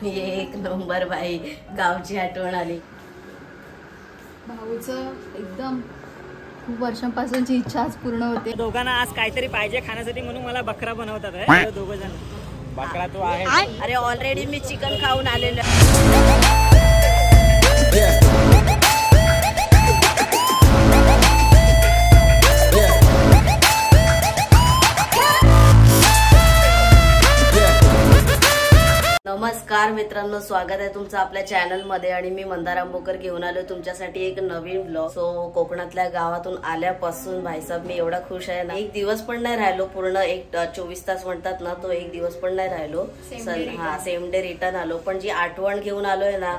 एक नंबर बाई, गावची आठवण आली. भाऊचं एकदम खूप वर्षांपासूनची इच्छा आज पूर्ण होते. दोघांना आज काहीतरी पाहिजे खाण्यासाठी म्हणून मला बकरा बनवतात दोघं जण. बकरा तो आहे. अरे ऑलरेडी मी चिकन खाऊन आलेलो. नमस्कार मित्रांनो, स्वागत आहे तुमचं आपल्या चॅनल मध्ये. आणि मी मंदार आंबोकर घेऊन आलो तुमच्यासाठी एक नवीन ब्लॉग. सो कोकणातल्या गावातून आल्यापासून भाईसाहेब मी एवढा खुश आहे ना. एक दिवस पण नाही राहिलो, पूर्ण एक 24 तास म्हणतात ना, तो एक दिवस पण नाही राहिलो. सेम डे रिटर्न आलो. पण जी आठवण घेऊन आलोय ना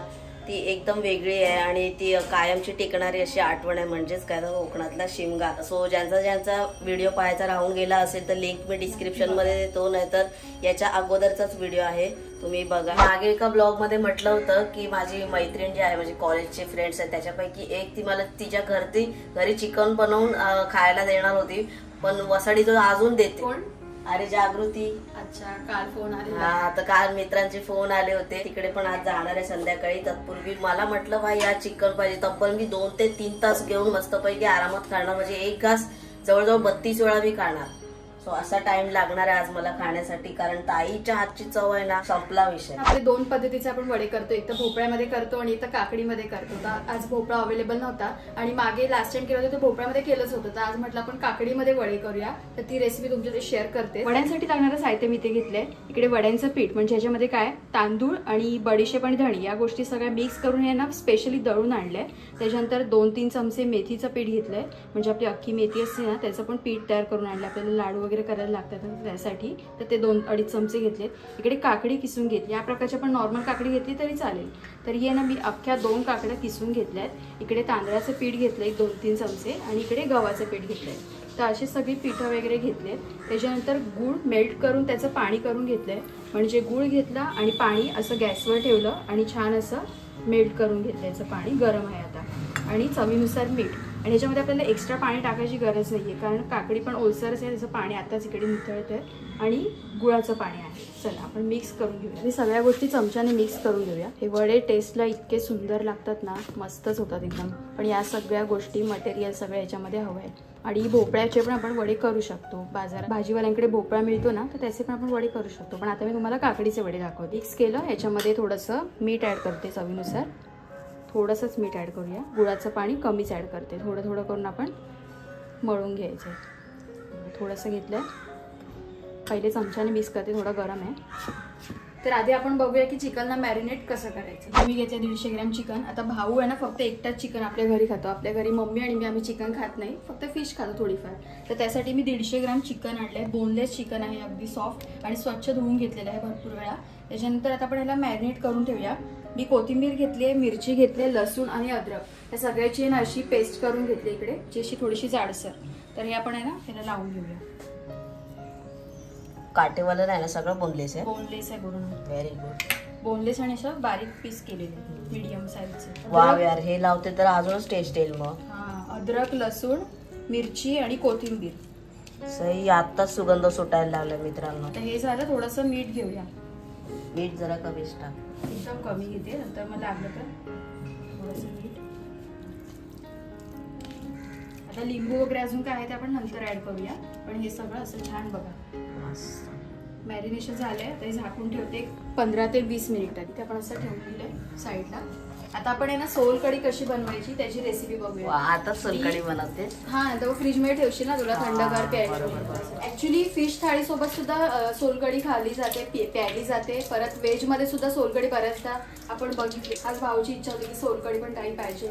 ती एकदम वेगळी आहे आणि ती कायमची टिकणारी अशी आठवण आहे. म्हणजेच काय तर कोकणातला शिमगा. सो ज्यांचा व्हिडिओ पाहायचा राहून गेला असेल तर लिंक मी डिस्क्रिप्शन मध्ये देतो, नाहीतर याच्या अगोदरचाच व्हिडिओ आहे, तुम्ही बघा. मागे एका ब्लॉग मध्ये म्हटलं होतं की माझी मैत्रीण जी आहे, म्हणजे कॉलेजचे फ्रेंड्स आहेत, त्याच्यापैकी एक ती मला तिच्या घरी चिकन बनवून खायला देणार होती, पण वसाडी तो अजून देते. अरे जागृती. अच्छा, काल फोन आले. हा, तर काल मित्रांचे फोन आले होते. तिकडे पण आज जाणार आहे संध्याकाळी. तत्पूर्वी मला म्हटलं भाई या चिकन पाहिजे. तब्बल मी 2 ते 3 तास घेऊन मस्तपैकी आरामात खाणार. म्हणजे एक घास जवळजवळ 32 वेळा मी खाणार. सो असा टाइम लागणार आहे आज मला खाण्यासाठी, कारण ताईच्या हातची चव आहे ना, संपला विषय. आपले 2 पद्धतीचे आपण वडे करतो, एक तर भोपळ्यामध्ये करतो आणि एक तर काकडीमध्ये करतो. तर आज भोपळा अवेलेबल नव्हता आणि मागे लास्ट टाइम केलं होतं भोपळ्यामध्ये केलंच होतं. तर आज म्हटलं आपण काकडीमध्ये वडे करूया. तर ती रेसिपी तुमच्याशी शेअर करते. वड्यांसाठी लागणारं साहित्य मी ते घेतलंय. इकडे वड्यांचं पीठ, म्हणजे ह्याच्यामध्ये काय तांदूळ आणि बडीशेप आणि धणी या गोष्टी सगळ्या मिक्स करून यांना स्पेशली दळून आणलंय. त्याच्यानंतर 2-3 चमचे मेथीचं पीठ घेतलंय, म्हणजे आपली अख्खी मेथी असते ना त्याचं पण पीठ तयार करून आणलं. आपल्याला लाडू वगैरे करायला लागतात त्यासाठी, तर ते 2-2.5 चमचे घेतले. इकडे काकडी किसून घेतली. या प्रकारची आपण नॉर्मल काकडी घेतली तरी चालेल. तर ही ना मी अख्ख्या 2 काकड्या किसून घेतल्यात. इकडे तांदळाचं पीठ घेतलंय 2-3 चमचे आणि इकडे गव्हाचं पीठ घेतलंय. तर अशी सगळी पीठं वगैरे घेतलेत. त्याच्यानंतर गूळ मेल्ट करून त्याचं पाणी करून घेतलंय. म्हणजे गूळ घेतला आणि पाणी असं गॅसवर ठेवलं आणि छान असं मेल्ट करून घेतलं. याचं पाणी गरम आहे आता. आणि चवीनुसार मीठ. आणि ह्याच्यामध्ये आपल्याला एक्स्ट्रा पाणी टाकायची गरज नाही आहे, कारण काकडी पण ओलसरच आहे. त्याचं पाणी आताच इकडे निथळतंय आणि गुळाचं पाणी आहे. चला आपण मिक्स करून घेऊया. हे सगळ्या गोष्टी चमच्याने मिक्स करून घेऊया. हे वडे टेस्टला इतके सुंदर लागतात ना, मस्तच होतात एकदम. पण या सगळ्या गोष्टी मटेरियल सगळं याच्यामध्ये हवं आहे. आणि भोपळ्याचे पण आपण वडे करू शकतो. बाजारात भाजीवाल्यांकडे भोपळा मिळतो ना, तर त्याचे पण आपण वडे करू शकतो. पण आता मी तुम्हाला काकडीचे वडे दाखवते. मिक्स केलं. याच्यामध्ये थोडंसं मीठ ॲड करते चवीनुसार. थोडंसंच मीठ ॲड करूया. गुळाचं पाणी कमीच ॲड करते. थोडं थोडं करून आपण मळून घ्यायचं. थोडंसं घेतलं. पहिले चमच्याने मिक्स करते, थोडं गरम आहे. तर आधी आपण बघूया की चिकनला मॅरिनेट कसं करायचं. मी घेते 150 ग्रॅम चिकन. आता भाऊ आहे ना फक्त एकटाच चिकन आपल्या घरी खातो. आपल्या घरी मम्मी आणि मी आम्ही चिकन खात नाही, फक्त फिश खातो थोडीफार. तर त्यासाठी मी 150 ग्रॅम चिकन आणलंय. बोनलेस चिकन आहे, अगदी सॉफ्ट आणि स्वच्छ धुवून घेतलेलं आहे भरपूर वेळा. त्याच्यानंतर आता आपण ह्याला मॅरिनेट करून ठेवूया. मी कोथिंबीर घेतली आहे, मिरची घेतली आहे, लसूण आणि अद्रक या सगळ्याची ना अशी पेस्ट करून घेतली इकडे, जी अशी थोडीशी जाडसर. तर हे आपण आहे ना त्याला लावून घेऊया. काटेवाला नाही ना, सगळं बोनलेस आहे. बोनलेस आहे पूर्ण. Very good. बोनलेस आणि असं बारीक पीस केलेले मीडियम साईजचे. वाव यार, हे लावते तर अजूनच टेस्ट येईल मग. हा, अद्रक, लसूण, मिरची आणि कोथिंबीर. सही. आत्ताच सुगंध सुटायला लागला मित्रांनो. तर हे झालं. थोडंसं मीठ घेऊया. मीठ जरा कमीच टाक. एकदम कमी घेते, नंतर मला लागलं तर थोडंसं मीठ. आता लिंबू वगैरे अजून काय आहे ते आपण नंतर ऍड करूया. पण हे सगळं असं छान बघा मॅरिनेशन झालंय. आता हे झाकून ठेवते 15 ते 20 मिनिटांनी. ते आपण असं ठेवून दिलंय साईडला. आता आपण आहे ना सोलकढी कशी बनवायची त्याची रेसिपी बघूया. आता सोलकढी बनवते. हा, तर फ्रीज मध्ये ठेवशील ना, तुला थंडगार प्यायला. ऍक्च्युली फिश थाळी सोबत सुद्धा सोलकढी खाल्ली जाते, प्यायली जाते. परत व्हेज मध्ये सुद्धा सोलकढी बऱ्याचदा आपण बघितली. आज भाऊची इच्छा होती की सोलकढी पण काही पाहिजे,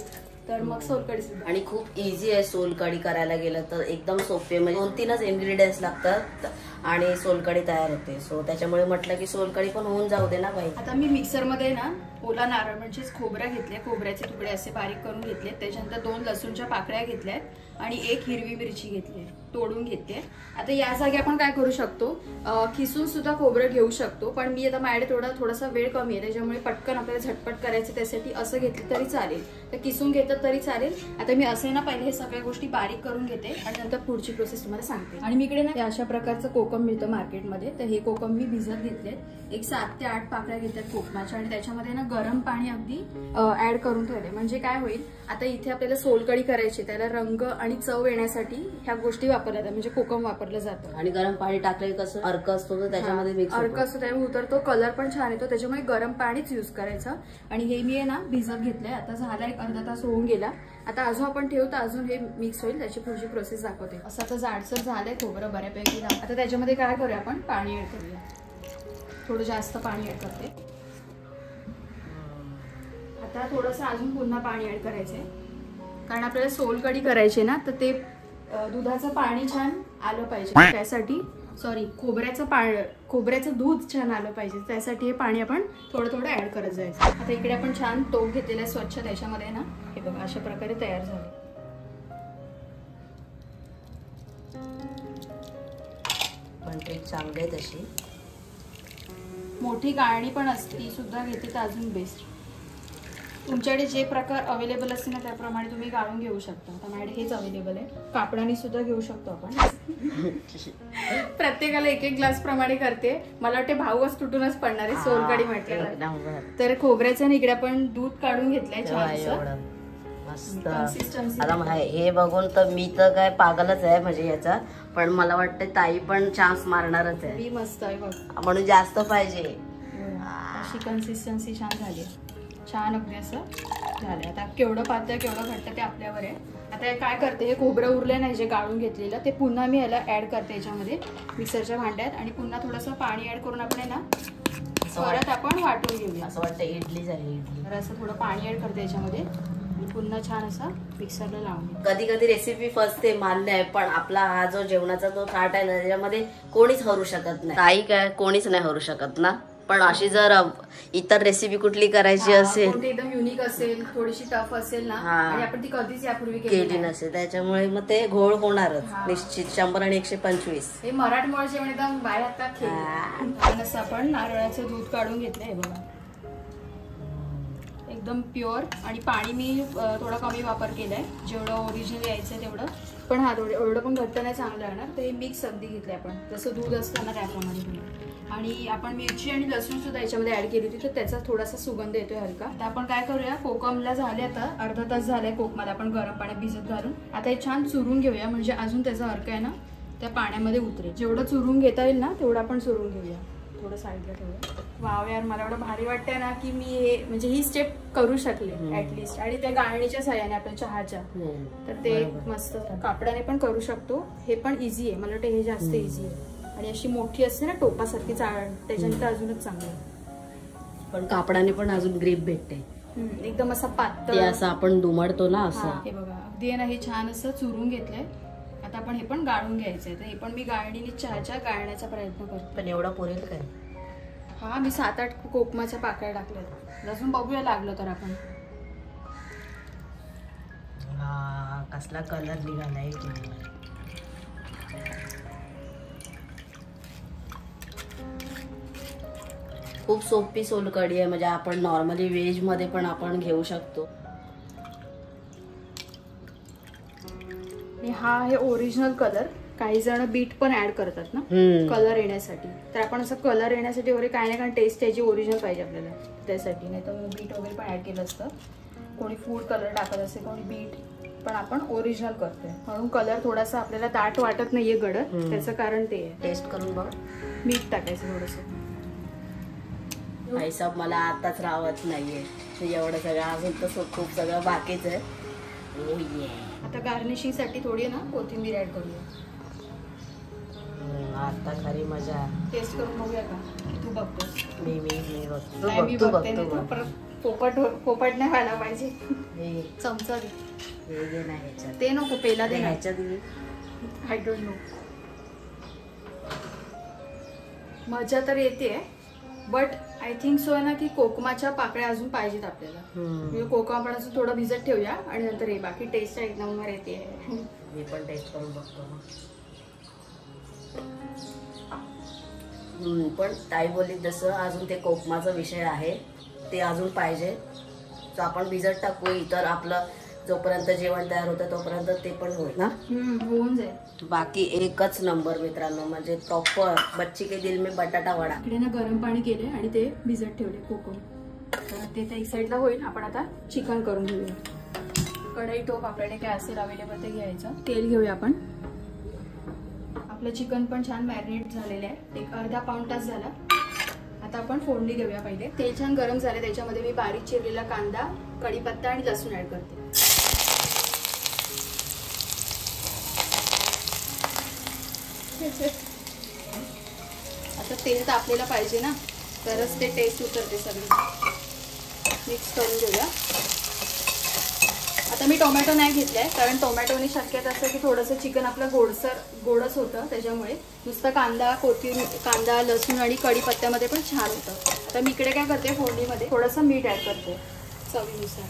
तर मग सोलकढी सुद्धा. आणि खूप इझी आहे सोलकढी करायला गेलं तर, एकदम सोपे. म्हणजे 2-3च इन्ग्रेडियंट्स लागतात आणि सोलकढी तयार होते. सो त्याच्यामुळे म्हटलं की सोलकढी पण होऊन जाऊ दे ना बाई. आता मी मिक्सर मध्ये ना ओला नारळ म्हणजेच खोबरा घेतले, खोबऱ्याचे तुकडे असे बारीक करून घेतले. त्याच्यानंतर 2 लसूणच्या पाकळ्या घेतल्यात आणि 1 हिरवी मिरची घेतली, तोडून घेतली. आता या जागी आपण काय करू शकतो, खिसून सुद्धा खोबरं घेऊ शकतो. पण मी आता माझ्याकडे थोडासा वेळ कमी आहे, त्याच्यामुळे पटकन आपल्याला झटपट करायचं, त्यासाठी असं घेतलं तरी चालेल. तर किसून घेतलं तरी चालेल. आता मी असे ना पहिले हे सगळ्या गोष्टी बारीक करून घेते आणि नंतर पुढची प्रोसेस तुम्हाला सांगते. आणि मी इकडे ना अशा प्रकारचं कोकम मिळतं मार्केटमध्ये, तर हे कोकम मी भिजत घेतले. एक 7 ते 8 पाकळ्या घेतल्यात कोकमाच्या आणि त्याच्यामध्ये ना गरम पाणी अगदी ऍड करून ठेवले. म्हणजे काय होईल, आता इथे आपल्याला सोलकढी करायची, त्याला रंग आणि चव येण्यासाठी ह्या गोष्टी वापरल्या जातात, म्हणजे कोकम वापरलं जातं. आणि गरम पाणी टाकलं कसं अर्क असतो तो त्याच्यामध्ये मिक्स अर्क असतो त्यामुळे उतरतो, कलर पण छान येतो, त्याच्यामुळे गरम पाणीच यूज करायचं. आणि हे मी आहे ना भिजत घेतलंय. आता झाला एक अर्धा तास होऊन गेला. आता अजून आपण ठेवतो, अजून हे मिक्स होईल, त्याची पुढची प्रोसेस दाखवते. असं आता जाडसर झालंय खोबरं बऱ्यापैकी. आता त्याच्यामध्ये काय करूया, आपण पाणी ऍड करूया. थोडं जास्त पाणी ऍड करते. आता थोडंसं अजून पुन्हा पाणी ऍड करायचंय, कारण आपल्याला सोलकढी करायची ना, तर ते दुधाचं पाणी छान आलं पाहिजे त्यासाठी. सॉरी, खोबऱ्याचं दूध छान आलं पाहिजे त्यासाठी हे पाणी आपण थोडं थोडं ऍड करत जायचं. आता इकडे आपण छान तोप घेतलेला आहे स्वच्छ, त्याच्यामध्ये ना हे बघा अशा प्रकारे तयार झाले. पण ते चांगले आहे. तशी मोठी गाळणी पण असते, ती सुद्धा घेते तर अजून बेस्ट. तुमच्याकडे जे प्रकार अवेलेबल असतील ना त्याप्रमाणे तुम्ही गाळून घेऊ शकता. आता माझ्याकडे हेच अवेलेबल आहे. कापडाने सुद्धा घेऊ शकतो आपण. प्रत्येकाला एक एक ग्लास प्रमाणे करते. मला वाटते भाऊच तुटूनच पडणार आहे सोलकढी म्हटल्यावर. तर खोबऱ्याचं इकडे आपण दूध काढून घेतलंय छान मस्त. आता हे बघून तर मी तर काय पागलच आहे म्हणजे याचा, पण मला वाटतं ताई पण चान्स मारणारच आहे. मी मस्त आहे बघ, म्हणून जास्त पाहिजे. अशी कन्सिस्टन्सी छान झाली, छान अगदी असं झालंय. आता केवढं पातळ केवढं घट्ट ते आपल्यावर आहे. आता काय करते, हे खोबरं उरले नाही जे गाळून घेतलेलं, ते पुन्हा मी याला ऍड करते याच्यामध्ये मिक्सरच्या भांड्यात. आणि पुन्हा थोडंसं पाणी ऍड करून आपण ना परत आपण वाटून घेऊया. असं वाटतं इडली झाली. तर असं थोडं पाणी ऍड करते याच्यामध्ये, पुन्हा छान असं मिक्सरला लावून. कधी कधी रेसिपी फसते मान्य आहे, पण आपला हा जो जेवणाचा जो थाट आहे ना त्याच्यामध्ये कोणीच हरू शकत नाही. काही काय कोणीच नाही हरू शकत ना. पण अशी जर इतर रेसिपी कुठली करायची असेल, एकदम युनिक असेल, थोडीशी टफ असेल ना, आणि आपण ती कधीच यापूर्वी केली नसेल, त्याच्यामुळे मग ते घोळ होणारच निश्चित. 100 आणि 125 हे मराठमोळं जेवण एकदम बाहेर आता खेळ. असं आपण नारळाचं दूध काढून घेतलंय बघा, एकदम प्युअर. आणि पाणी मी थोडा कमी वापर केलाय, जेवढं ओरिजिनल यायचं तेवढं. पण हा एवढं पण घट्ट नाही चांगलं राहणार. तर हे मिक्स अगदी घेतले आपण, जसं दूध असतं ना त्याप्रमाणे. आणि आपण मिरची आणि लसूण सुद्धा याच्यामध्ये ऍड केली होती, तर त्याचा थोडासा सुगंध येतोय हलका. आता आपण काय करूया, कोकमला झाले आता अर्धा तास झालाय कोकमाला आपण गरम पाण्यात भिजत घालून. आता हे छान चुरून घेऊया, म्हणजे अजून त्याचा अर्क आहे ना त्या पाण्यामध्ये उतरेल. जेवढं चुरून घेता येईल ना तेवढं आपण चुरून घेऊया. थोडं साईडला ठेवूया. वाव यार, मला एवढं भारी वाटतंय ना की मी हे म्हणजे ही स्टेप करू शकले ऍटलिस्ट. आणि त्या गाळणीच्या सहाय्याने आपण चहाच्या, तर ते मस्त कापडाने पण करू शकतो. हे पण इझी आहे, मला वाटतं हे जास्त इझी आहे. आणि अशी मोठी असते ना टोपासारखी चाळ, त्याच्यानंतर अजूनच चांगलं. पण कापडाने पण अजून ग्रीप भेटते, एकदम असं पातळ, असं आपण दुमडतो ना असं. हे बघा अगदी आहे ना, हे छान असं चुरून घेतलंय. आता आपण हे पण गाळून घ्यायचंय. तर हे पण मी गाळणीने चहाच्या गाळण्याचा प्रयत्न करतो. पण एवढा पुरेल काय? हा, मी 7-8 कोकमाच्या पाकळ्या टाकल्यात. अजून बघूया लागलं तर आपण. हा कसला कलर निघालाय की. खूप सोपी सोलकढी आहे, म्हणजे आपण नॉर्मली व्हेज मध्ये पण आपण घेऊ शकतो. हा आहे ओरिजिनल कलर. काही जण बीट पण ऍड करतात ना कलर येण्यासाठी. तर आपण असं कलर येण्यासाठी वगैरे काही ना काही टेस्ट त्याची ओरिजिनल पाहिजे आपल्याला त्यासाठी, नाही तर बीट वगैरे पण ऍड केलं असतं. कोणी फूड कलर टाकत असते, कोणी बीट, पण आपण ओरिजिनल करतोय म्हणून कलर थोडासा आपल्याला दाट वाटत नाहीये गडद. त्याचं कारण ते आहे. टेस्ट करून बघ. मीठ टाकायचं थोडस. भाईसाहेब मला आताच राहत नाहीये, एवढं सगळं अजून तर खूप सगळं बाकीच आहे. आता गार्निशिंग साठी थोडी ना कोथिंबीर ऍड करूया. आता खरी मजा. टेस्ट करून बघूया का? तू बघतोस? मी पोपट नाही व्हायला पाहिजे. चमचा ते नको, पेला दे. I don't know. मजा तर येते, बट आय थिंक सो आहे ना की कोकमाच्या पाकळ्या अजून पाहिजेत आपल्याला. म्हणजे कोकम आपण असं थोडं भिजत ठेवूया आणि नंतर हे बाकी टेस्ट एक नंबर येते. मी पण टेस्ट करून बघतो. पण ताई बोलली जसं अजून ते कोकमाचा विषय आहे ते अजून पाहिजे. सो आपण भिजत टाकू, इतर आपलं जोपर्यंत जेवण तयार होतं तोपर्यंत ते पण होईल ना. होऊन जाईल. बाकी एकच नंबर मित्रांनो, म्हणजे प्रॉपर बच्ची के दिल में बटाटा वडा. इकडे ना गरम पाणी केले आणि ते भिजत ठेवले कोकम, तर ते त्या साईडला होईल. आपण आता चिकन करून घेऊया. कढई टोप आपल्याकडे काय असेल अवेलेबल ते घ्यायचं. तेल घेऊया आपण. आपलं चिकन पण छान मॅरिनेट झालेलं आहे, एक अर्धा पाऊण तास झाला. आता आपण फोडणी देऊया. पहिले तेल छान गरम झाले, त्याच्यामध्ये मी बारीक चिरलेला कांदा, कढीपत्ता आणि लसूण ऍड करते. आता तेल तापलेलं पाहिजे ना, तरच ते टेस्ट उतरते सगळी. मिक्स करून घेऊया. आता मी टोमॅटो नाही घेतलाय, कारण टोमॅटोने शक्यता असं की थोडंसं चिकन आपलं गोडच होतं, त्याच्यामुळे नुसतं कांदा लसूण आणि कढीपत्त्यामध्ये पण छान होतं. आता मी इकडे काय करते, फोडणीमध्ये थोडंसं मीठ ऍड करते चवीनुसार,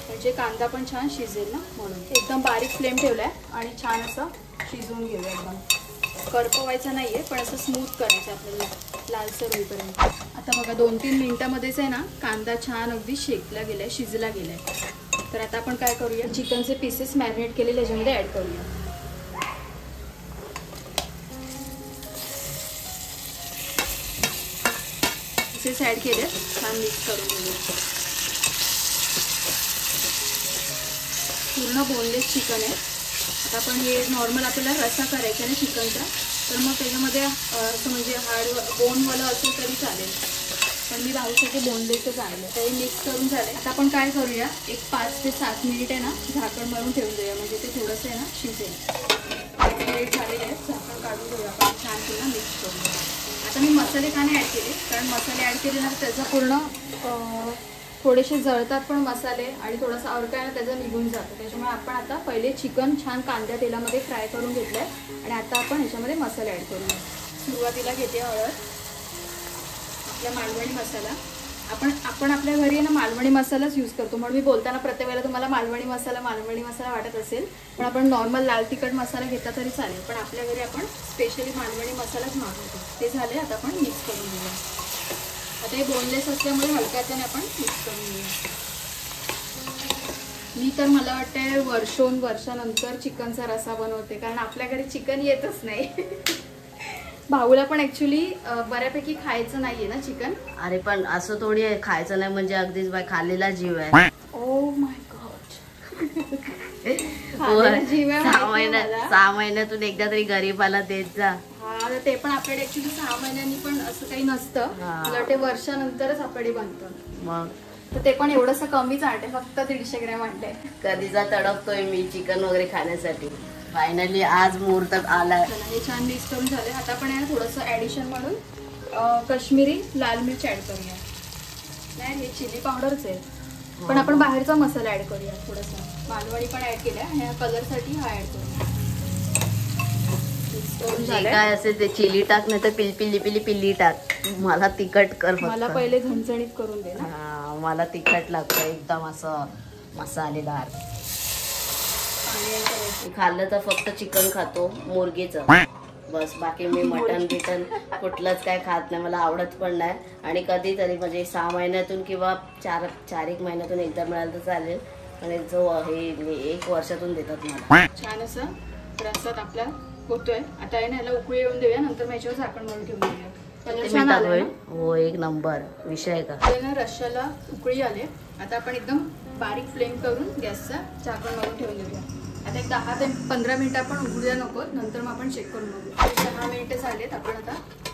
म्हणजे कांदा पण छान शिजेल ना म्हणून. एकदम बारीक फ्लेम ठेवलाय आणि छान असं शिजवून घेऊया. एकदम करपवायचं नाहीये, पण असं स्मूथ करायचं आपल्याला, लालसर होईपर्यंत. आता बघा 2-3 मिनिटामध्येच आहे ना कांदा छान अगदी शेकला गेलाय, शिजला गेलाय. तर आता आपण काय करूया, चिकनचे पीसेस मॅरिनेट केलेले त्याच्यामध्ये ऍड करूया. पीसेस ऍड केले, छान मिक्स करून घेऊया. पूर्ण बोनलेस चिकन आहे. आता आपण हे नॉर्मल आपल्याला रस्सा करायचा आहे चिकनचा, तर मग त्याच्यामध्ये असं म्हणजे बोनवालं असेल तरी चालेल, पण मी भाऊसाठी बोनलेसच आणलं. तर हे मिक्स करून झाले. आता आपण काय करूया, एक 5 ते 7 मिनिट आहे ना झाकण मारून ठेवून देऊया, म्हणजे ते थोडंसं आहे ना शिजेल. 5 मिनिट झालेले आहेत, झाकण काढून घेऊया आपण. छान पुन्हा मिक्स करूया. आता मी मसाले का नाही ॲड केले, कारण मसाले ॲड केले ना त्याचा पूर्ण थोडेसे जळतात पण मसाले, आणि थोडासा अर्क आहे ना त्याचा निघून जातो. त्याच्यामुळे आपण आता पहिले चिकन छान कांद्या तेलामध्ये फ्राय करून घेतलं आहे, आणि आता आपण ह्याच्यामध्ये मसाले ॲड करूया. सुरुवातीला घेते हळद, आपला मालवणी मसाला. आपण आपल्या घरी आहे ना मालवणी मसालाच यूज करतो, म्हणून मी बोलताना प्रत्येक वेळेला तुम्हाला मालवणी मसाला वाटत असेल, पण आपण नॉर्मल लाल तिखट मसाला घेतला तरी चालेल, पण आपल्या घरी आपण स्पेशली मालवणी मसालाच मागवतो. ते झाले, आता आपण मिक्स करून घेऊया. आता हे बोनलेस असल्यामुळे हलक्याने आपण मिक्स करून घेऊया. मी तर मला वाटतंय वर्षानंतर चिकनचा रस्सा बनवते, कारण आपल्या घरी चिकन येतच नाही. भाऊला पण ऍक्च्युली बऱ्यापैकी खायचं नाहीये ना चिकन. अरे पण असं थोडी आहे, खायचं नाही म्हणजे अगदीच बाय खाल्लेला जीव आहे. Oh my God. 6 महिन्यातून एकदा तरी गरीबाला देत जा. हा, ते पण आपल्याकडे ऍक्च्युली 6 महिन्यांनी पण असं काही नसतं, मला ते वर्षानंतरच आपल्याकडे बनतं. मग तर ते पण एवढंसं कमीच आणते, फक्त 150 ग्रॅम आणते. कधीचा तडपतोय मी चिकन वगैरे खाण्यासाठी. फायनली आज मुहूर्त आलाय. हे छान मिक्स करून झाले. आता आपण आहे थोडंसं ऍडिशन म्हणून काश्मीरी लाल मिर्च ऍड करूया. नाही, हे चिली पावडरच आहे, पण आपण बाहेरचा मसाला ऍड करूया. थोडासा मालवणी पण ऍड केलाय, ह्या कलरसाठी हा ऍड करूया. काय असेल ते चिली टाक, नाही तर पिल्ली टाक. मला तिखट कर. मला पहिले झणझणीत करून दे. हा, मला तिखट लागतं एकदम असं मसालेदार. खाल्लं तर फक्त चिकन खातो मुर्गीचं बस, बाकी मी मटन बिटन कुठलंच काय खात नाही, मला आवडत पण नाही. आणि कधीतरी म्हणजे 6 महिन्यातून किंवा 4 महिन्यातून एकदा मिळालं तर चालेल, पण जो हे 1 वर्षातून देतात मला. छान असं रस्सात आपला होतोय. आता आहे ना याला उकळी येऊन देऊया, नंतर मी याच्यावर झाकण मारून ठेवून देऊया. छान आलंय हो, 1 नंबर विषय का. रश्श्याला उकळी आले. आता आपण एकदम बारीक फ्लेम करून गॅसचा झाकण मारून ठेवून देऊया. आता एक 10 ते 15 मिनिटं आपण उघडूया नको, नंतर मग आपण चेक करून बघूया. 10 मिनिटं झालेत, आपण आता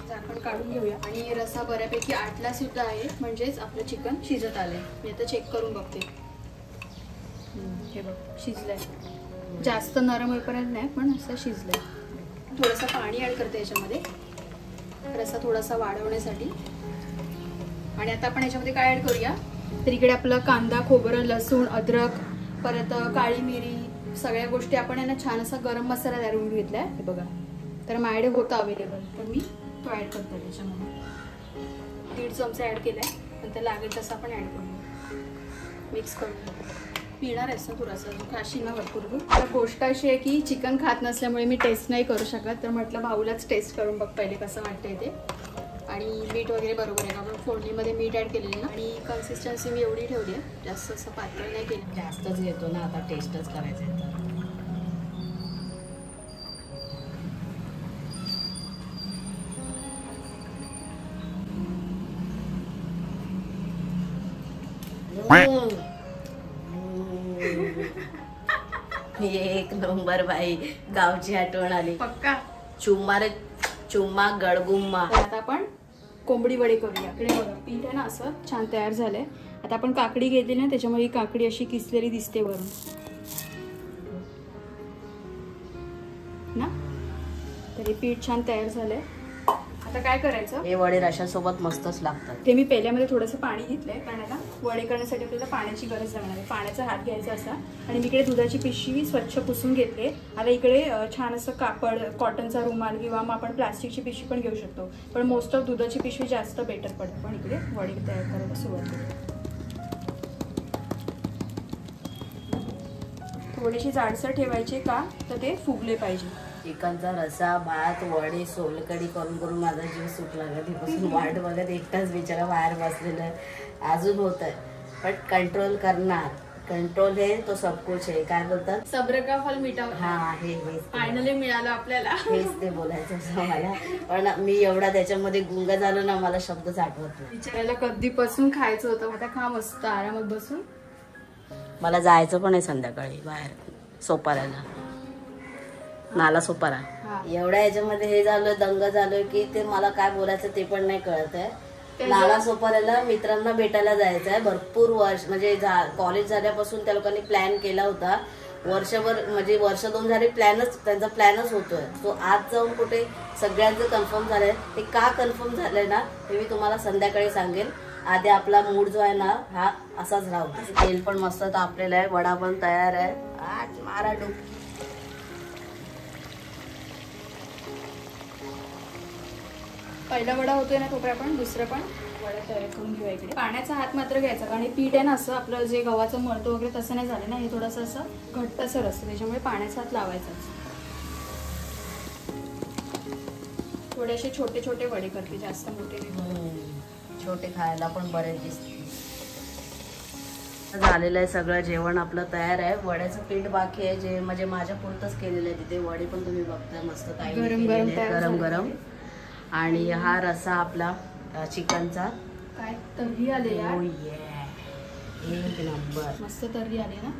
झाकण काढून घेऊया. आणि रस्सा बऱ्यापैकी आटला सुद्धा आहे, म्हणजेच आपलं चिकन शिजत आलंय. मी आता चेक करून बघते. हे बघ शिजलंय, जास्त नरम होईपर्यंत नाही, पण असं शिजलंय. थोडंसं पाणी ऍड करते याच्यामध्ये, रस्सा थोडासा वाढवण्यासाठी. आणि आता आपण याच्यामध्ये काय ऍड करूया, तर इकडे आपलं कांदा, खोबरं, लसूण, अद्रक, परत काळी मिरी, सगळ्या गोष्टी आपण यांना छान असा गरम मसाला तयार करून घेतलाय. हे बघा, तर माझ्याकडे होता अवेलेबल, तर मी तो ऍड करतो त्याच्यामध्ये. 1.5 चमचा ऍड केलाय, नंतर लागेल तसं आपण ऍड करूया. मिक्स करून पिणार आहेस ना थोडासा, खाशी ना भरपूर. आता गोष्ट अशी आहे की चिकन खात नसल्यामुळे मी टेस्ट नाही करू शकत, तर म्हटलं भाऊलाच टेस्ट करून बघ पहिले कसं वाटतंय ते. आणि मीठ वगैरे बरोबर आहे. आपण फोडणीमध्ये मीठ ॲड केलेलं ना. आणि कन्सिस्टन्सी मी एवढी ठेवली आहे, जास्त असं पातळ नाही केलं. जास्तच घेतो ना आता, टेस्टच करायचं आहे एक नंबर बाई, गावची आठवण आली. पक्का चुम्मा गडगुम्मा. आता आपण कोंबडी वडे करूया. इकडे बघा पीठ आहे ना असं छान तयार झालंय. आता आपण काकडी घेतली ना, त्याच्यामुळे ही काकडी अशी किसलेली दिसते वरून ना. तर हे पीठ छान तयार झालंय. आता काय करायचं, हे वडे रशासोबत मस्तच लागतात. ते मी पहिल्यामध्ये थोडंसं पाणी घेतलंय, कारण आता वडे करण्यासाठी आपल्याला पाण्याची गरज लागणार आहे. पाण्याचा हात घ्यायचा असा, आणि मी इकडे दुधाची पिशवी स्वच्छ पुसून घेतले. आता इकडे छान असं कापड, कॉटनचा रुमाल किंवा मग आपण प्लास्टिकची पिशवी पण घेऊ शकतो, पण मोस्ट ऑफ दुधाची पिशवी जास्त बेटर पडते. पण इकडे वडे तयार करायला सुरुवात करू. थोडीशी जाडसर ठेवायची का, तर ते फुगले पाहिजे. चिकनचा रसा, भात, वडे, सोलकढी करून करून माझा जीव सुटला ग. तिपासून वाट बघत एकटाच बिचारा बाहेर बसलेला आहे. अजून होत आहे, पण कंट्रोल करणार. कंट्रोल हे तो सब कुछ आहे. काय बोलतात, सब्र का फल मीठा. हा, हे फायनली मिळालं आपल्याला. हेच ते बोलायचं होतं मला, पण मी एवढा त्याच्यामध्ये गुंग झालो ना, मला शब्दच आठवत नाही. विचारायला कधीपासून खायचं होतं. आता खा मस्त आरामात बसून. मला जायचं पण आहे संध्याकाळी बाहेर सोपाऱ्याला, नाला सोपारा. एवढ्या याच्यामध्ये हे झालं, दंग झालोय की ते मला काय बोलायचं ते पण नाही कळत आहे. नाला सोपाऱ्याला मित्रांना भेटायला जायचं आहे. भरपूर वर्ष म्हणजे कॉलेज झाल्यापासून त्या लोकांनी प्लॅन केला होता. वर्षभर म्हणजे वर्ष 2 झाले त्यांचा प्लॅनच होतोय. तो आज जाऊन कुठे सगळ्यांचं कन्फर्म झालंय. ते का कन्फर्म झालंय ना, ते मी तुम्हाला संध्याकाळी सांगेन. आधी आपला मूड जो आहे ना, हा असाच राहू. तेल पण मस्त तापलेलं आहे, वडा पण तयार आहे. आज मारा डुबकी. पहिला वडा होतोय ना, तोपर्यंत आपण दुसरं पण वडा तयार करून घेऊया. इकडे पाण्याचा हात मात्र घ्यायचा, कारण हे पीठ आहे ना असं आपलं जे गव्हाचं मळतो वगैरे तसं नाही झालं ना, हे थोडंसं असं घट्टसर असतं, त्याच्यामुळे पाण्याचा हात लावायचाच. थोडेसे छोटे छोटे वडे करते, जास्त मोठे नाही. छोटे खायला पण बरेच दिसते. झालेलं आहे सगळं जेवण आपलं तयार आहे. वड्याचं पीठ बाकी आहे, जे म्हणजे माझ्या पुरतच केलेलं आहे. तिथे वडे पण तुम्ही बघताय मस्त गरम गरम. आणि हा रसा आपला चिकनचा काय तर्री आले यार. एक नंबर, मस्त तर्री आले ना.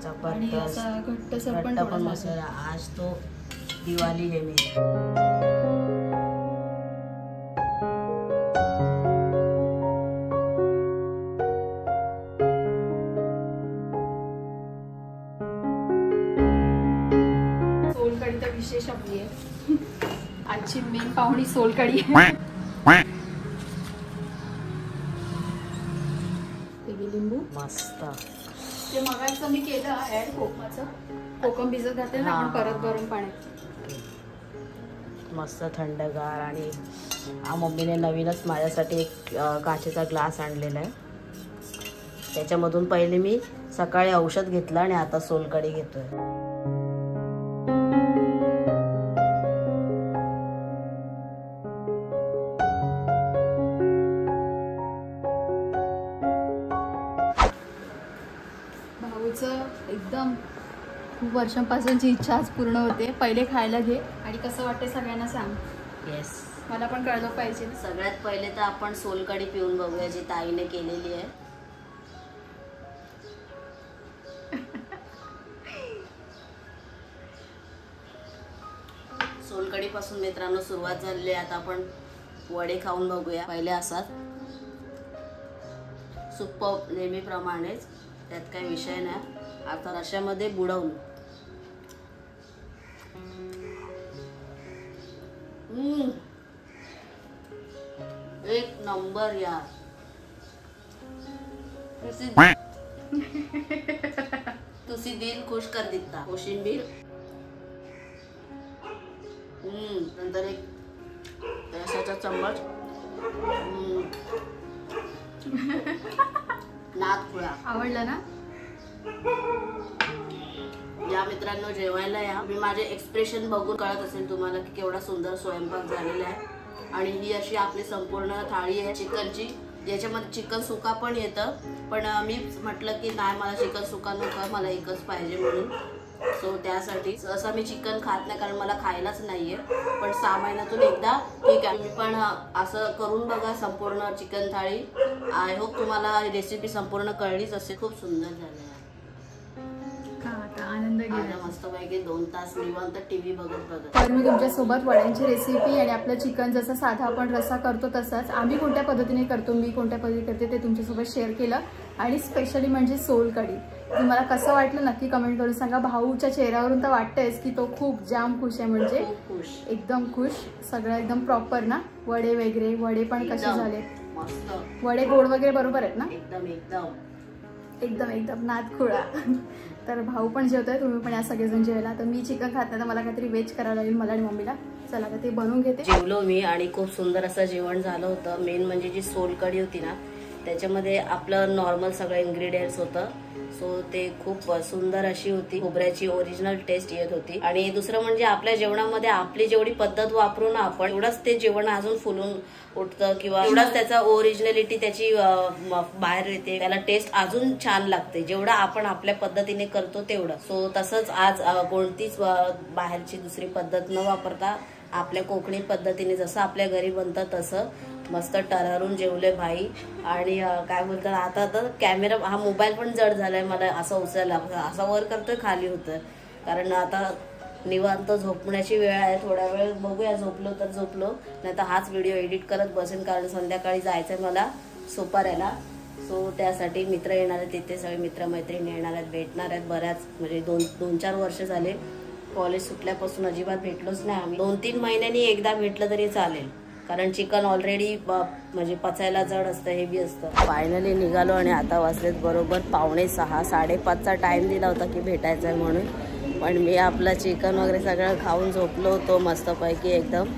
जबरदस्त. घट्टसर पण मस्त. आज तो दिवाळी आहे. मी सोलकढी तर विशेष आपली आहे. आजची मेन पाहुणी सोलकढी. लिंबू मस्त. ते मगाचं मी केलं ऍड कोकमाचं. कोकम भिजत घातलं ना आपण परत गरम पाण्यात. मस्त थंडगार. आणि मम्मीने नवीनच माझ्यासाठी एक काचेचा ग्लास आणलेला आहे. त्याच्यामधून पहिले मी सकाळी औषध घेतलं आणि आता सोलकढी घेतोय. एकदम खूप वर्षांपासूनची इच्छा आज पूर्ण होते. पहिले खायला घे आणि कसं वाटते सगळ्यांना सांग. येस, मला पण कळलं पाहिजे. सगळ्यात पहिले तर आपण सोलकढी पिऊन बघूया, जी ताईने केलेली आहे. सोलकढी पासून मित्रांनो सुरुवात झालेली आहे. आता आपण वडे खाऊन बघूया. पहिले असाच सुप्प नेहमीप्रमाणेच, त्यात काही विषय नाही. आता रश्यामध्ये बुडवून एक नंबर यार. तुसी दिल खुश कर दिता. कोशिंबीर, नंतर एक रसाचा चम्मच, नाद खुळा. आवडलं ना. या मित्रांनो जेवायला या. मी माझे एक्सप्रेशन बघून कळत असेल तुम्हाला की केवढा सुंदर स्वयंपाक झालेला आहे. आणि ही अशी आपली संपूर्ण थाळी आहे चिकनची. याच्यामध्ये चिकन सुका पण येतं, पण मी म्हटलं की नाही मला चिकन सुका नको, मला एकच पाहिजे म्हणून. सो त्यासाठी असं मी चिकन खात नाही कारण मला खायलाच नाहीये, पण 6 महिन्यातून एकदा ठीक आहे. मी पण असं करून बघा संपूर्ण चिकन थाळी. आय होप तुम्हाला रेसिपी संपूर्ण कळलीच असेल. खूप सुंदर झाली. आनंद घ्या मस्तपैकी 2 तास निवांत टीव्ही बघत. तर मी तुमच्यासोबत वड्यांची रेसिपी आणि आपलं चिकन जसं साधा आपण रस्सा करतो तसंच आम्ही कोणत्या पद्धतीने करतो, मी कोणत्या पद्धतीने करते ते तुमच्यासोबत शेअर केलं. आणि स्पेशली म्हणजे सोलकढी. तुम्हाला कसं वाटलं नक्की कमेंट करून सांगा. भाऊच्या चेहऱ्यावरून तर वाटतंयच की तो खूप जाम खुश आहे, म्हणजे एकदम खुश. सगळं एकदम प्रॉपर ना. वडे वगैरे, वडे पण कसे झाले, वडे गोड वगैरे बरोबर आहेत ना. एकदम एकदम एकदम एकदम नाद खुळा. तर भाऊ पण जेवतोय, तुम्ही पण या सगळेजण जेवायला. तर मी चिकन खात नाही तर मला काहीतरी वेज करावं लागेल मला आणि मम्मीला. चला तर ते बनवून घेते. जेवलो मी आणि खूप सुंदर असं जेवण झालं होतं. मेन म्हणजे जी सोलकढी होती ना त्याच्यामध्ये आपलं नॉर्मल सगळं इन्ग्रेडियंट्स होतं. सो ते खूप सुंदर अशी होती. खोबऱ्याची ओरिजिनल टेस्ट येत होती. आणि दुसरं म्हणजे आपल्या जेवणामध्ये आपली जेवढी पद्धत वापरू ना आपण एवढंच ते जेवण अजून फुलून उठतं किंवा एवढाच त्याचा ओरिजिनलिटी त्याची बाहेर येते. त्याला टेस्ट अजून छान लागते जेवढं आपण आपल्या पद्धतीने करतो तेवढं. सो तसंच आज कोणतीच बाहेरची दुसरी पद्धत न वापरता आपल्या कोकणी पद्धतीने जसं आपल्या घरी बनतं तसं मस्त टरारून जेवले भाई. आणि काय बोलतात आता तर कॅमेरा हा मोबाईल पण जड झालाय मला असं उचलायला. असा वर करतोय खाली होतं कारण आता निवांत झोपण्याची वेळ आहे. थोडा वेळ बघूया, झोपलो तर झोपलो, नाही तर हाच व्हिडिओ एडिट करत बसेन कारण संध्याकाळी जायचंय मला सोपाऱ्याला. सो त्यासाठी मित्र येणार आहेत, तिथे सगळे मित्रमैत्रिणी येणार आहेत, भेटणार आहेत. बऱ्याच म्हणजे 2-4 वर्ष झाले कॉलेज सुटल्यापासून अजिबात भेटलोच नाही आम्ही. 2-3 महिन्यांनी एकदा भेटलं तरी चालेल कारण चिकन ऑलरेडी म्हणजे पचायला जड असतं, हेवी असतं. फायनली निघालो आणि आता वाजलेत बरोबर 5:45. 5:30चा टाइम दिला होता की भेटायचं आहे म्हणून, पण मी आपलं चिकन वगैरे सगळं खाऊन झोपलो होतो मस्तपैकी एकदम.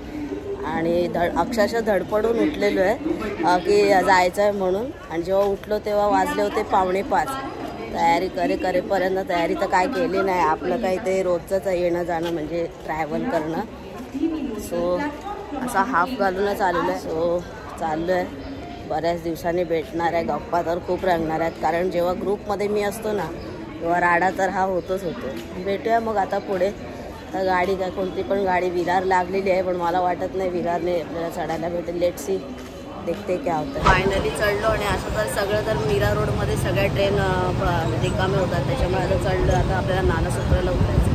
आणि अक्षरशः धडपडून उठलेलो आहे की जायचं आहे म्हणून. आणि जेव्हा उठलो तेव्हा वाजले होते 4:45. तयारी करेपर्यंत तयारी तर काय केली नाही. आपलं काही ते रोजचंच येणं जाणं म्हणजे ट्रॅव्हल करणं. सो असा हाफ घालूनच आलेलो आहे. सो चाललो आहे. बऱ्याच दिवसांनी भेटणार आहे. गप्पा तर खूप रंगणार आहेत कारण जेव्हा ग्रुपमध्ये मी असतो ना तेव्हा राडा तर हा होतोच होतो. भेटूया मग आता पुढे. तर गाडी काय कोणती पण गाडी विरार लागलेली आहे, पण मला वाटत नाही विरारने आपल्याला चढायला भेटेल. लेट्स सी, देखते क्या होतं. फायनली चढलो आणि असं तर सगळं तर मीरा रोडमध्ये सगळ्या ट्रेन रिकामे होतात त्याच्यामुळे आता चढलो. आता आपल्याला नालासोपाऱ्याला उतरायचं.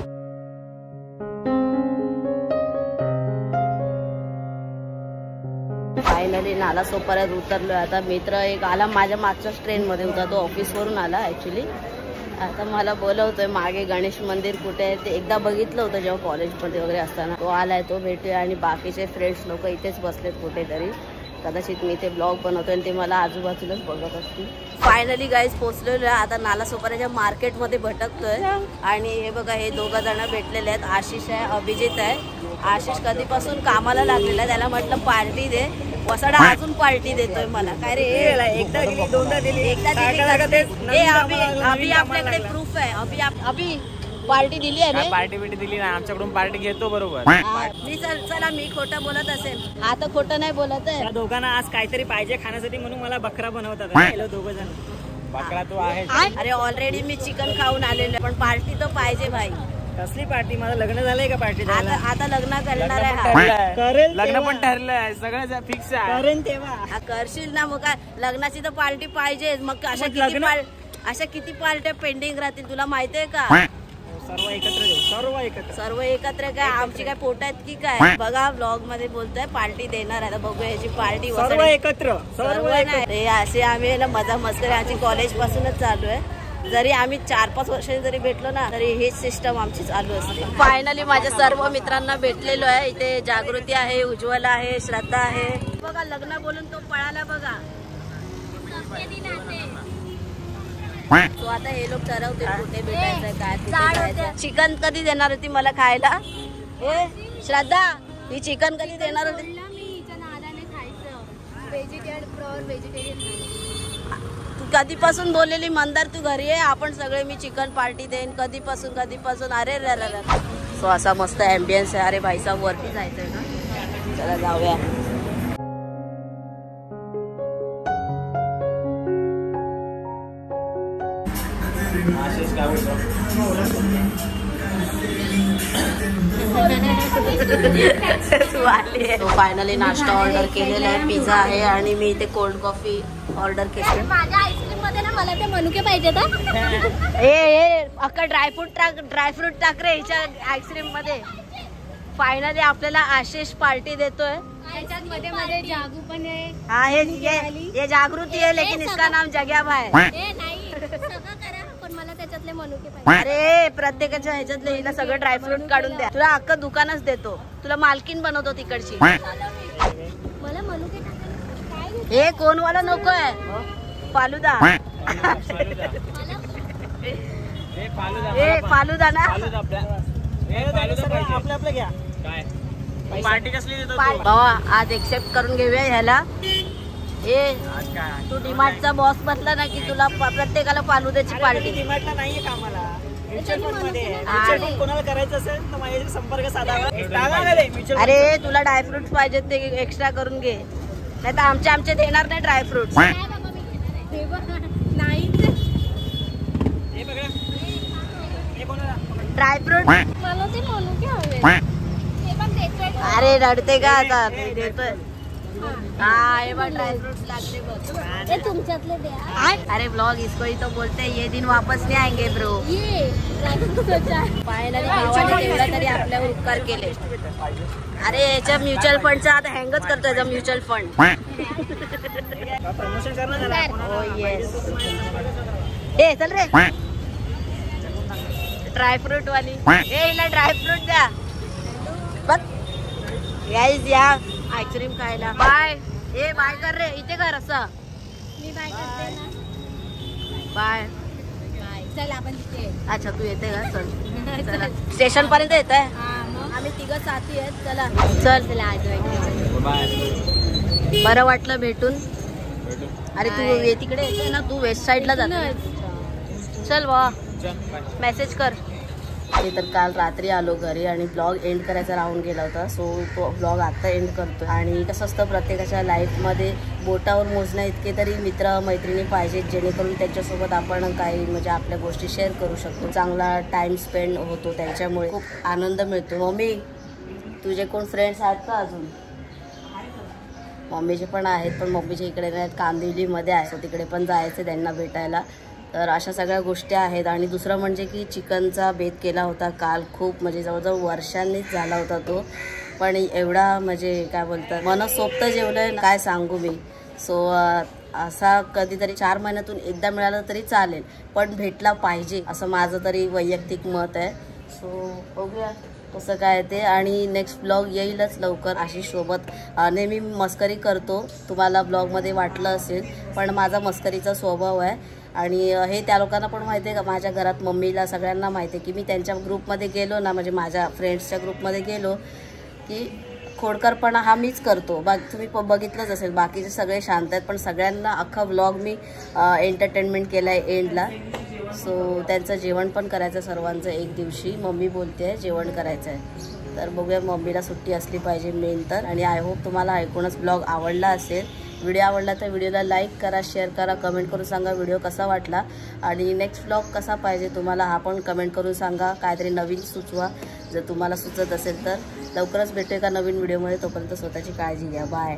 फायनली नालासोपाऱ्यात उतरलो. आता मित्र एक आला माझ्या मागच्याच ट्रेनमध्ये होता, तो ऑफिसवरून आला ॲक्च्युली. आता मला बोलवतोय मागे गणेश मंदिर कुठे आहे ते एकदा बघितलं होतं जेव्हा कॉलेजमध्ये वगैरे असताना. तो आलाय, तो भेटूया. आणि बाकीचे फ्रेंड्स लोक इथेच बसलेत कुठेतरी. कदाचित मी इथे ब्लॉग बनवतोय आणि ते मला आजूबाजूलाच बघत असतील. फायनली गाईज पोहोचलेलो आहे. आता नालासोपाऱ्याच्या मार्केटमध्ये भटकतोय. आणि हे बघा हे 2 जण भेटलेले आहेत. आशिष आहे, अभिजित आहे. आशिष कधीपासून कामाला लागलेला आहे. त्याला म्हटलं पार्टी दे. वसाडा अजून पार्टी देतोय मला. काय रे एकदा दिली, दोनदा दिली, एकदा अभि आपल्याकडे प्रूफ आहे. अभि पार्टी दिली आहे रे. पार्टी बिटी दिली नाही आमच्याकडून. पार्टी घेतो बरोबर. मी चला मी खोटं बोलत असेल. हा तर खोटं नाही बोलत आहे. त्या दोघांना आज काहीतरी पाहिजे खाण्यासाठी म्हणून मला बकरा बनवतात 2 जण. बकरा तो आहे. अरे ऑलरेडी मी चिकन खाऊन आलेलो पण पार्टी तो पाहिजे भाई. कसली पार्टी? माझं लग्न झालंय का पार्टी? आता लग्न करणार आहे. लग्न पण ठरलंय, सगळं फिक्स आहे. करेन तेव्हा करशील ना. मग काय लग्नाची तर पार्टी पाहिजे. मग अशा किती पार्ट्या पेंडिंग राहतील तुला माहितीये का? सर्व एकत्र देऊ. सर्व एकत्र काय आमची काय पोट आहेत की काय? बघा ब्लॉग मध्ये बोलतोय पार्टी देणार आहे. बघूया याची पार्टी सर्व एकत्र. सर्व नाही असे आम्ही मजा मस्करी आमची कॉलेज पासूनच चालू आहे. जरी आम्ही 4-5 वर्षांनी जरी भेटलो ना तरी हेच सिस्टम आमची चालू असते. फायनली माझ्या सर्व मित्रांना भेटलेलो आहे. इथे जागृती आहे, उज्ज्वला आहे, श्रद्धा आहे. बघा लग्न बोलून तो पळाला बघा. तो आता हे लोक ठरवतील कुठे भेटायचं काय. चिकन कधी देणार होती मला खायला? हे श्रद्धा ही चिकन कधी देणार होती? तू कधीपासून बोललेली मंदार तू घरी आहे आपण सगळे मी चिकन पार्टी देईन. कधीपासून अरे रे. सो असा मस्त ॲम्बियन्स आहे. अरे भाई साहेब वरती जायचंय ना, चला जाऊया. फायनली नाश्ता ऑर्डर केलेला आहे, पिझ्झा आहे आणि मी इथे कोल्ड कॉफी ऑर्डर केली. माझ्या आईस्क्रीम मध्ये ना मला ते मनुके पाहिजे अक्का ड्रायफ्रूट टाक रे हिच्या आईस्क्रीम मध्ये. फायनली आपल्याला आशिष पार्टी देतोय. मध्ये मध्ये जागू पण आहे. हाँ ये जागृती है लेकिन इसका नाम जग्या भाई. नाही सगळं करा पण मला त्याच्यातले मनुके पाहिजे. अरे प्रत्येकाच्या ह्याच्यातले हिला सगळं ड्रायफ्रूट काढून द्या. तुला अख्खं दुकानच देतो, तुला मालकीन बनवतो तिकडची. मला मनुके टाकायला हे कोणवाला नको आहे फालुदा. हे फालुदा ना आपलं घ्या. काय पार्टी कसली देतो भावा, आज एक्सेप्ट करून घेऊया ह्याला. हे तू डीमार्टचा बॉस बसला ना की तुला प्रत्येकाला फालुद्याची पार्टी. डीमार्टला नाहीये कामाला, म्युच्युअल फंड मध्ये. म्युच्युअल फंड कोणाला करायचं असेल तर माझ्याशी संपर्क साधावा. अरे तुला ड्रायफ्रुट्स पाहिजेत ते एक्स्ट्रा करून घे, नाही तर आमचे देणार नाही ड्रायफ्रुट्स. नाही ड्रायफ्रूट मला ते मनुके हवे. अरे रडते का आता, देतोय. हाँ ये बार ड्रायफ्रूट्स लागते बस. ये तुमच्यातले द्या. अरे ब्लॉग इसको ही तो बोलते हैं, ये दिन वापस नहीं आएंगे ब्रो. ये फायनली भावाने तेवढा तरी आपल्यावर उपकार केले. अरे याच्या म्युच्युअल फंडचा आता हँगच करतोय याचा म्युच्युअल फंड. प्रमोशन करणार. ओ येस. ए चल रे ड्रायफ्रूट वाली. ए हिला ड्रायफ्रूट द्या बघ. गाईज या आईस्क्रीम खायला. बाय. ए बाय कर रे, इथे कर असं. मी बाय करते ना. बाय. चल आपण तिथे. अच्छा तू येते का? चल चला स्टेशन पर्यंत येत आहे. आम्ही तिघं साथी आहेत. चला चल. बरं वाटलं भेटून. अरे तू तिकडे येते ना, तू वेस्ट साईडला जाते. चल वा मेसेज कर. ते तर काल रात्री आलो घरी आणि ब्लॉग एंड करायचा राहून गेला होता. सो तो ब्लॉग आता एंड करतो. आणि कसं असतं प्रत्येकाच्या लाईफमध्ये बोटावर मोजण्या इतके तरी मित्र मैत्रिणी पाहिजेत, जेणेकरून त्यांच्यासोबत आपण काही म्हणजे आपल्या गोष्टी शेअर करू शकतो. चांगला टाइम स्पेंड होतो, त्यांच्यामुळे खूप आनंद मिळतो. मम्मी तुझे कोण फ्रेंड्स आहेत का अजून? मम्मीचे पण आहेत, पण मम्मीच्या इकडे नाहीत, कांदिवलीमध्ये आहे. सो तिकडे पण जायचं त्यांना भेटायला. तर अशा सगळ्या गोष्टी आहेत. आणि दुसरं म्हणजे की चिकनचा बेत केला होता काल. खूप म्हणजे जवळजवळ वर्षांनीच झाला होता तो, पण एवढा म्हणजे काय बोलतात मनसोक्त जेवलंय काय सांगू मी. सो असा कधीतरी 4 महिन्यातून एकदा मिळाला तरी चालेल, पण भेटला पाहिजे असं माझं तरी वैयक्तिक मत आहे. सो बघूया कसं काय ते. आणि नेक्स्ट ब्लॉग येईलच लवकर. आशिष सोबत नेहमी मस्करी करतो, तुम्हाला ब्लॉगमध्ये वाटलं असेल, पण माझा मस्करीचा स्वभाव आहे. आणि हे त्या लोकांना पण माहिती आहे का, माझ्या घरात मम्मीला सगळ्यांना माहिती आहे की मी त्यांच्या ग्रुपमध्ये गेलो ना, म्हणजे माझ्या फ्रेंड्सच्या ग्रुपमध्ये गेलो की खोडकरपणा हा मीच करतो. तुम्ही बघितलंच असेल, बाकीचे सगळे शांत आहेत, पण सगळ्यांना अख्खा व्लॉग मी एंटरटेनमेंट केला आहे एंडला. सो त्यांचं जेवण पण करायचं सर्वांचं एक दिवशी. मम्मी बोलते आहे जेवण करायचं आहे, तर बघूया मम्मीला सुट्टी असली पाहिजे मेन तर. आणि आय होप तुम्हाला ऐकूनच ब्लॉग आवडला असेल. व्हिडिओ आवडला तर व्हिडिओला लाईक करा, शेअर करा, कमेंट करून सांगा व्हिडिओ कसा वाटला आणि नेक्स्ट ब्लॉग कसा पाहिजे तुम्हाला हा पण कमेंट करून सांगा. काहीतरी नवीन सुचवा जर तुम्हाला सुचत असेल तर. लवकरच भेटूया का नवीन व्हिडिओमध्ये. तोपर्यंत स्वतःची काळजी घ्या. बाय.